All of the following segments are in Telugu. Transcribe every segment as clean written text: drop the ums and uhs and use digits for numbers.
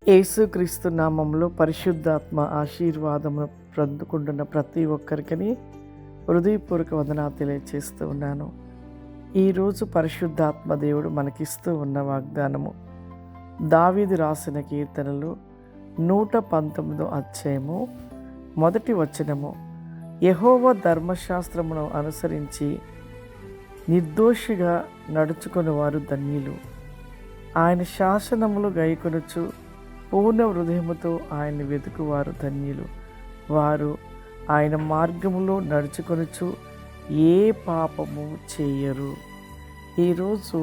యేసుక్రీస్తు నామంలో పరిశుద్ధాత్మ ఆశీర్వాదమును పొందుకుంటున్న ప్రతి ఒక్కరికి హృదయపూర్వక వందనాలు తెలియజేస్తూ ఉన్నాను. ఈరోజు పరిశుద్ధాత్మ దేవుడు మనకిస్తూ ఉన్న వాగ్దానము దావీదు రాసిన కీర్తనలు 119 అధ్యాయము 1 వచనము. యెహోవా ధర్మశాస్త్రమును అనుసరించి నిర్దోషిగా నడుచుకుని వారు ధన్యులు. ఆయన శాసనములు గైకొనుచు పూర్ణ హృదయముతో ఆయన వెతుకువారు ధన్యులు. వారు ఆయన మార్గములో నడుచుకొనుచు ఏ పాపము చేయరు. ఈరోజు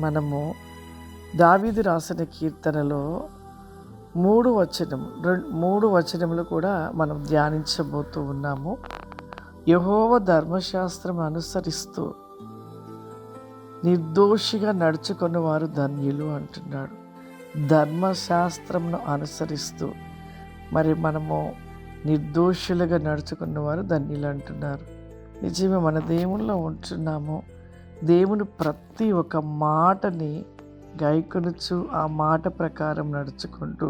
మనము దావీదు రాసిన కీర్తనలో 3 వచనములు కూడా మనం ధ్యానించబోతూ ఉన్నాము. యెహోవా ధర్మశాస్త్రం అనుసరిస్తూ నిర్దోషిగా నడుచుకున్న వారు ధన్యులు అంటున్నాడు. ధర్మశాస్త్రంను అనుసరిస్తూ మరి మనము నిర్దోషులుగా నడుచుకున్న వారు ధన్యులు అంటున్నారు. నిజమే, మన దేవునిలో ఉంటున్నాము. దేవుని ప్రతి ఒక్క మాటని గైకొనుచు ఆ మాట ప్రకారం నడుచుకుంటూ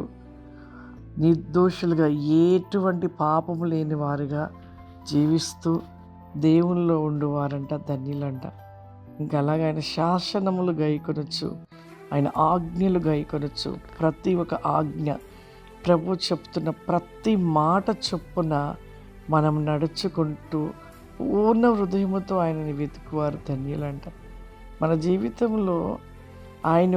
నిర్దోషులుగా ఎటువంటి పాపము లేని వారుగా జీవిస్తూ దేవునిలో ఉండువారంట ధన్యులంట. ఇంకా అలాగే ఆయన శాసనములు గైకొనొచ్చు, ఆయన ఆజ్ఞలు గైకొనొచ్చు. ప్రతి ఒక్క ఆజ్ఞ, ప్రభు చెప్తున్న ప్రతి మాట చొప్పున మనం నడుచుకుంటూ పూర్ణ హృదయముతో ఆయనని వెతుకువారు ధన్యులంట. మన జీవితంలో ఆయన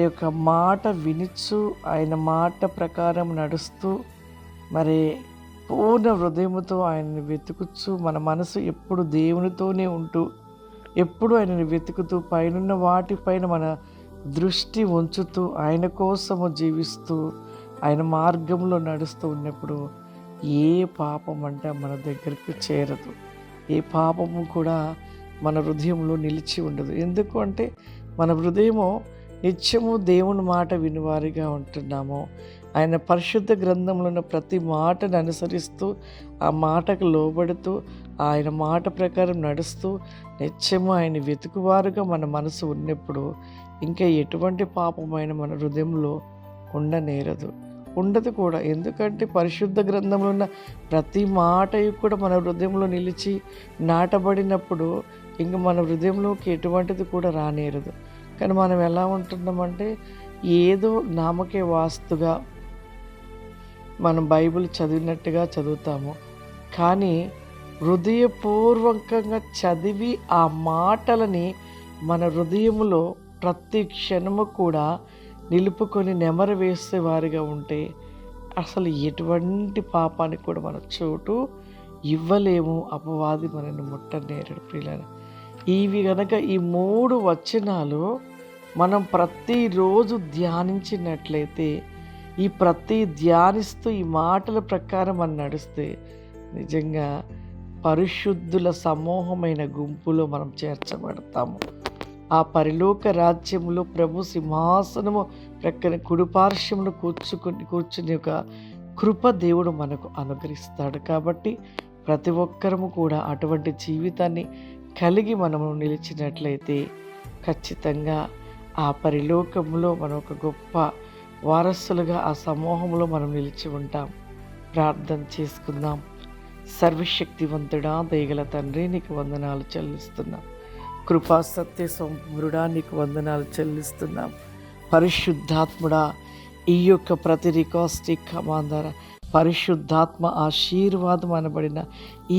యొక్క మాట వినుచు ఆయన మాట ప్రకారం నడుస్తూ మరి పూర్ణ హృదయముతో ఆయనని వెతుకుచు మన మనసు ఎప్పుడు దేవునితోనే ఉంటూ ఎప్పుడు ఆయనని వెతుకుతూ పైనున్న వాటిపైన మన దృష్టి ఉంచుతూ ఆయన కోసము జీవిస్తూ ఆయన మార్గంలో నడుస్తూ ఉన్నప్పుడు ఏ పాపం అంటే మన దగ్గరకు చేరదు. ఏ పాపము కూడా మన హృదయంలో నిలిచి ఉండదు. ఎందుకు అంటే మన హృదయము నిత్యము దేవుని మాట వినివారిగా ఉంటున్నాము. ఆయన పరిశుద్ధ గ్రంథంలో ఉన్న ప్రతి మాటను అనుసరిస్తూ ఆ మాటకు లోబడుతూ ఆయన మాట ప్రకారం నడుస్తూ నిత్యము ఆయన వెతుకువారుగా మన మనసు ఉన్నప్పుడు ఇంకా ఎటువంటి పాపమైన మన హృదయంలో ఉండదు కూడా. ఎందుకంటే పరిశుద్ధ గ్రంథంలో ఉన్న ప్రతి మాట కూడా మన హృదయంలో నిలిచి నాటబడినప్పుడు ఇంక మన హృదయంలోకి ఎటువంటిది కూడా రానేరదు. కానీ మనం ఎలా ఉంటున్నామంటే ఏదో నామకే వాస్తుగా మనం బైబిల్ చదివినట్టుగా చదువుతాము, కానీ హృదయపూర్వకంగా చదివి ఆ మాటలని మన హృదయములో ప్రతి క్షణము కూడా నిలుపుకొని నెమరు వేసేవారిగా ఉంటే అసలు ఎటువంటి పాపానికి కూడా మన చోటు ఇవ్వలేము. అపవాది మనల్ని ముట్టనేరడు. ప్రియులారా, ఇవి గనక ఈ 3 వచనాలు మనం ప్రతిరోజు ధ్యానించినట్లయితే, ఈ ధ్యానిస్తూ ఈ మాటల ప్రకారం మనం నడిస్తే నిజంగా పరిశుద్ధుల సమూహమైన గుంపులో మనం చేర్చబడతాము. ఆ పరలోక రాజ్యములో ప్రభు సింహాసనము ప్రక్కన కుడిపార్శ్వమును కూర్చుని ఒక కృప దేవుడు మనకు అనుగ్రహిస్తాడు. కాబట్టి ప్రతి ఒక్కరము కూడా అటువంటి జీవితాన్ని కలిగి మనము నిలిచినట్లయితే ఖచ్చితంగా ఆ పరలోకములో మనం ఒక గొప్ప వారసులుగా ఆ సమూహంలో మనం నిలిచి ఉంటాం. ప్రార్థన చేసుకుందాం. సర్వశక్తివంతుడా, దయగల తండ్రి, నీకు వందనాలు చెల్లిస్తున్నాం. కృపా సత్య సంపూర్ణుడా, నీకు వందనాలు చెల్లిస్తున్నాం. పరిశుద్ధాత్ముడా, ఈ యొక్క ప్రతి రికాస్టిక్ కమాందర పరిశుద్ధాత్మ ఆశీర్వాదం అనబడిన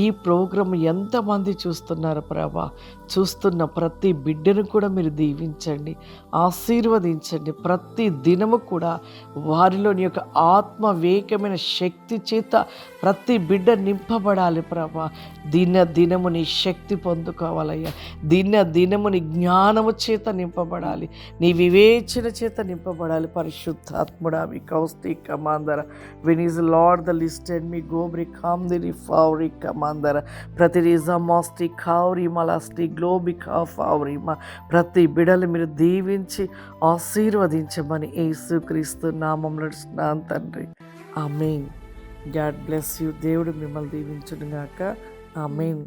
ఈ ప్రోగ్రాం ఎంతమంది చూస్తున్నారు ప్రభా, చూస్తున్న ప్రతి బిడ్డను కూడా మీరు దీవించండి, ఆశీర్వదించండి. ప్రతి దినము కూడా వారిలోని యొక్క ఆత్మవేకమైన శక్తి చేత ప్రతి బిడ్డ నింపబడాలి ప్రభా. దినము నీ శక్తి పొందుకోవాలయ్యా. దినము నీ జ్ఞానము చేత నింపబడాలి, నీ వివేచన చేత నింపబడాలి. పరిశుద్ధాత్ముడా, మీ కౌస్టిక్ కమాందర వెనిజ్ లార్డ్ ద లిస్టెడ్ మీ గోబ్రి కామ్దిరి ఫావ్రి కమాందర ప్రతి రిజమాస్టి కావ్రి మలాస్టి గ్లోబి కాఫావ్రి మా ప్రతి బిడలు మీరు దీవించి ఆశీర్వదించమని యేసుక్రీస్తు నామములో నడుస్తున్నాను తండ్రి. ఆమేన్. God bless you. దేవుడు మిమ్మల్ని దీవించును గాక. ఆమేన్.